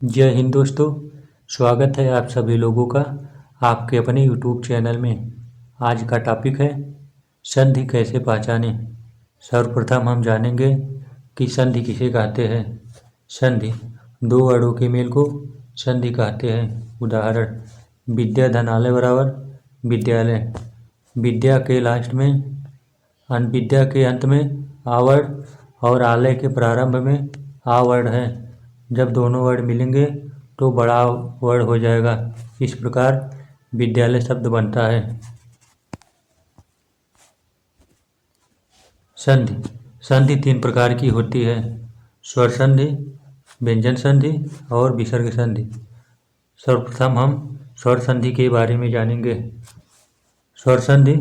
जय हिंद दोस्तों, स्वागत है आप सभी लोगों का आपके अपने YouTube चैनल में। आज का टॉपिक है संधि कैसे पहचानें। सर्वप्रथम हम जानेंगे कि संधि किसे कहते हैं। संधि दो वर्डों के मेल को संधि कहते हैं। उदाहरण विद्या धनालय बराबर विद्यालय। विद्या के लास्ट में विद्या के अंत में आ वर्ड और आलय के प्रारंभ में आ वर्ड है। जब दोनों वर्ड मिलेंगे तो बड़ा वर्ड हो जाएगा। इस प्रकार विद्यालय शब्द बनता है। संधि संधि तीन प्रकार की होती है। स्वर संधि, व्यंजन संधि और विसर्ग संधि। सर्वप्रथम हम स्वर संधि के बारे में जानेंगे। स्वर संधि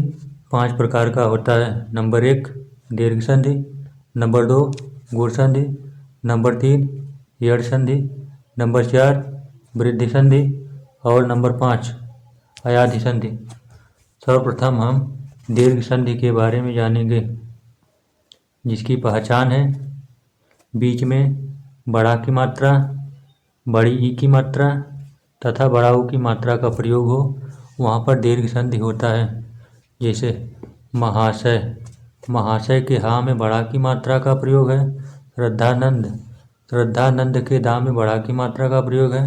5 प्रकार का होता है। नंबर 1 दीर्घ संधि, नंबर 2 गुण संधि, नंबर 3 यड़ संधि, नंबर 4 वृद्धि संधि और नंबर 5 अयाधि संधि। सर्वप्रथम हम दीर्घ संधि के बारे में जानेंगे, जिसकी पहचान है बीच में बड़ा की मात्रा, बड़ी ई की मात्रा तथा बड़ा ऊ की मात्रा का प्रयोग हो, वहाँ पर दीर्घ संधि होता है। जैसे महाशय, महाशय के हा में बड़ा की मात्रा का प्रयोग है। श्रद्धानंद, श्रद्धानंद के दा में बड़ा की मात्रा का प्रयोग है।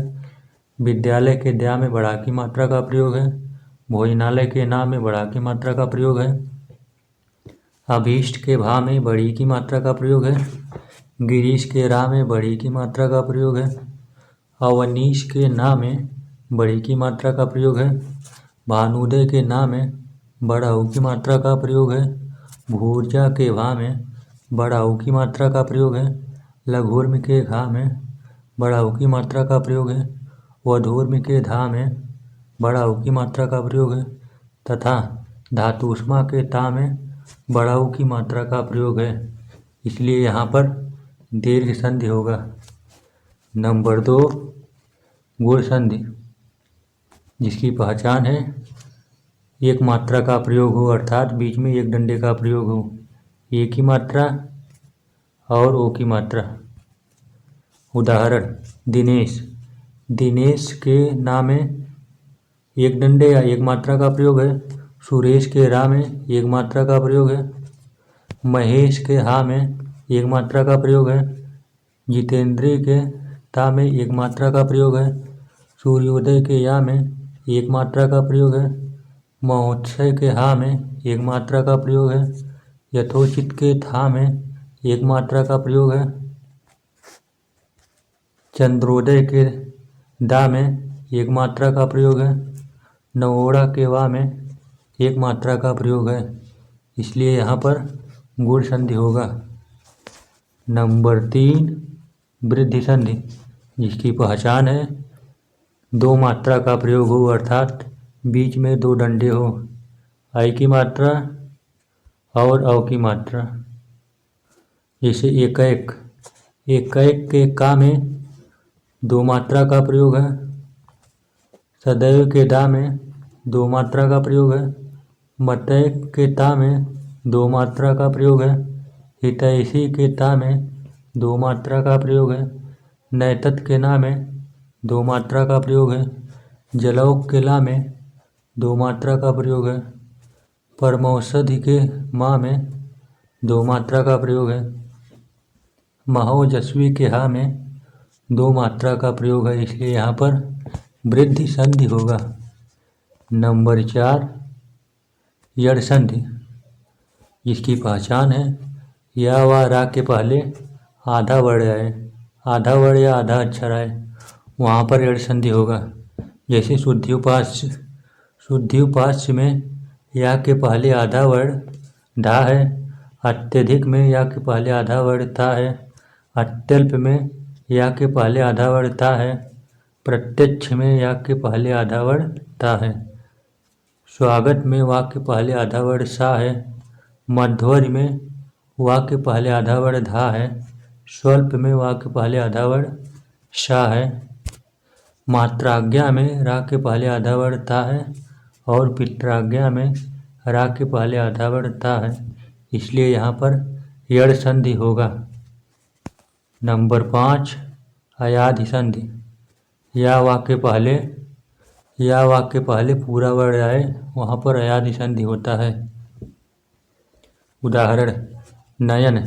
विद्यालय के द्या में बड़ा की मात्रा का प्रयोग है। भोजनालय के ना में बड़ा की मात्रा का प्रयोग है। अभीष्ट के भा में बड़ी की मात्रा का प्रयोग है। गिरीश के रा में बड़ी की मात्रा का प्रयोग है। अवनीश के ना में बड़ी की मात्रा का प्रयोग है। भानुदय के ना में बड़ा ऊ की मात्रा का प्रयोग है। भूर्जा के भा में बड़ा ऊ की मात्रा का प्रयोग है। लघुर्म के घा में बड़ा ऊ की मात्रा का प्रयोग है। वधूर्म के धा में बड़ा ऊ की मात्रा का प्रयोग है तथा धातुष्मा के ता में बड़ा ऊ की मात्रा का प्रयोग है। इसलिए यहाँ पर दीर्घ संधि होगा। नंबर 2 गुण संधि, जिसकी पहचान है एक मात्रा का प्रयोग हो, अर्थात बीच में एक डंडे का प्रयोग हो। ए की मात्रा और ओ की मात्रा। उदाहरण दिनेश, दिनेश के ना में एक डंडे या एक मात्रा का प्रयोग है। सुरेश के रा में एक मात्रा का प्रयोग है। महेश के हा में एक मात्रा का प्रयोग है। जितेंद्र के ता में एक मात्रा का प्रयोग है। सूर्योदय के या में एक मात्रा का प्रयोग है। महोत्सव के हा में एक मात्रा का प्रयोग है। यथोचित के था में एक मात्रा का प्रयोग है। चंद्रोदय के दा में एक मात्रा का प्रयोग है। नवोड़ा के वा में एक मात्रा का प्रयोग है। इसलिए यहाँ पर गुण संधि होगा। नंबर 3 वृद्धि संधि, जिसकी पहचान है दो मात्रा का प्रयोग हो, अर्थात बीच में दो डंडे हो। आई की मात्रा और अव की मात्रा। जैसे एकैक, एकैक के का में दो मात्रा का प्रयोग है। सदैव के दा में दो मात्रा का प्रयोग है। मतैक के ता में दो मात्रा का प्रयोग है। हितैषी के ता में दो मात्रा का प्रयोग है। नैतत के ना में दो मात्रा का प्रयोग है। जलौक के ला में दो मात्रा का प्रयोग है। परमौषधि के मा में दो मात्रा का प्रयोग है। महोजस्वी के हा में दो मात्रा का प्रयोग है। इसलिए यहाँ पर वृद्धि संधि होगा। नंबर 4 यड़ संधि, जिसकी पहचान है या व रा के पहले आधा वर्ण आए, आधा वर्ण या आधा अक्षर आए, वहाँ पर यड़ संधि होगा। जैसे शुद्ध्युपास्य, शुद्ध्युपास्य में या के पहले आधा वर्ण धा है। अत्यधिक में या के पहले आधा वर्ण था है। अत्यल्प में या के पहले आधा वर्ण ता है। प्रत्यक्ष में या के पहले आधा वर्ण ता है। स्वागत में वा के पहले आधा वर्ण सा है। मध्वर्य में वा के पहले आधा वर्ण धा है। स्वल्प में वा के पहले आधा वर्ण शा है। मात्राज्ञा में रा के पहले आधा वर्ण ता है और पित्राज्ञा में रा के पहले आधा वर्ण ता है। इसलिए यहाँ पर यड़ संधि होगा। नंबर 5 अयाधि संधि, या वाक्य के पहले पूरा वर्ण आए वहाँ पर अयादि संधि होता है। उदाहरण नयन,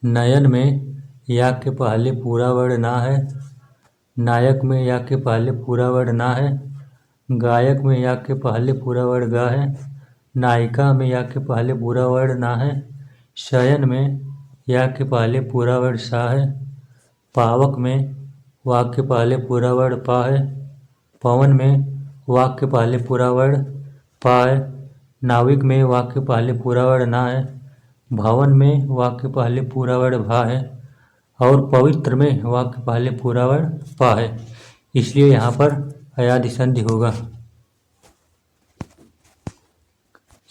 नयन में या के पहले पूरा वर्ण ना है। नायक में या के पहले पूरा वर्ण ना है। गायक में या के पहले पूरा वर्ण गा है। नायिका में या के पहले पूरा वर्ण ना है। शयन में या के पहले पूरा वर्ण सा है। पावक में वाक के पहले पूरा वर्ण पा है। पवन में वाक के पहले पूरा वर्ण पा है। नाविक में वाक के पहले पूरा वर्ण ना है। भवन में वाक के पहले पूरा वर्ण भा है। और पवित्र में वाक के पहले पूरा वर्ण पा है, इसलिए यहाँ पर अयादि संधि होगा।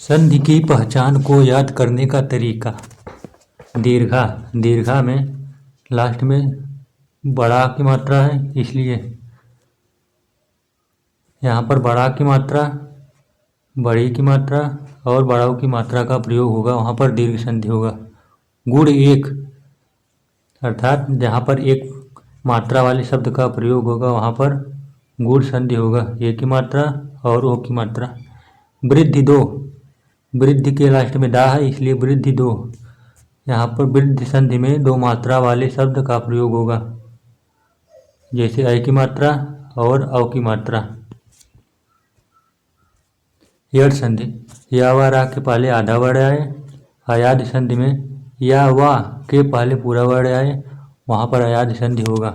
संधि की पहचान को याद करने का तरीका। दीर्घा, दीर्घा में लास्ट में बड़ा की मात्रा है, इसलिए यहाँ पर बड़ा की मात्रा, बड़ी की मात्रा और बड़ाऊ की मात्रा का प्रयोग होगा, वहाँ पर दीर्घ संधि होगा। गुण एक, अर्थात जहाँ पर एक मात्रा वाले शब्द का प्रयोग होगा वहाँ पर गुण संधि होगा, एक की मात्रा और ओ की मात्रा। वृद्धि दो, वृद्धि के लास्ट में दा है, इसलिए वृद्धि दो। यहाँ पर वृद्धि संधि में दो मात्रा वाले शब्द का प्रयोग होगा, जैसे अ की मात्रा और औ की मात्रा। यड़ संधि, या व रा के पहले आधा वर्ण आए। अयादि संधि में या व के पहले पूरा वर्ण आए, वहाँ पर अयादि संधि होगा।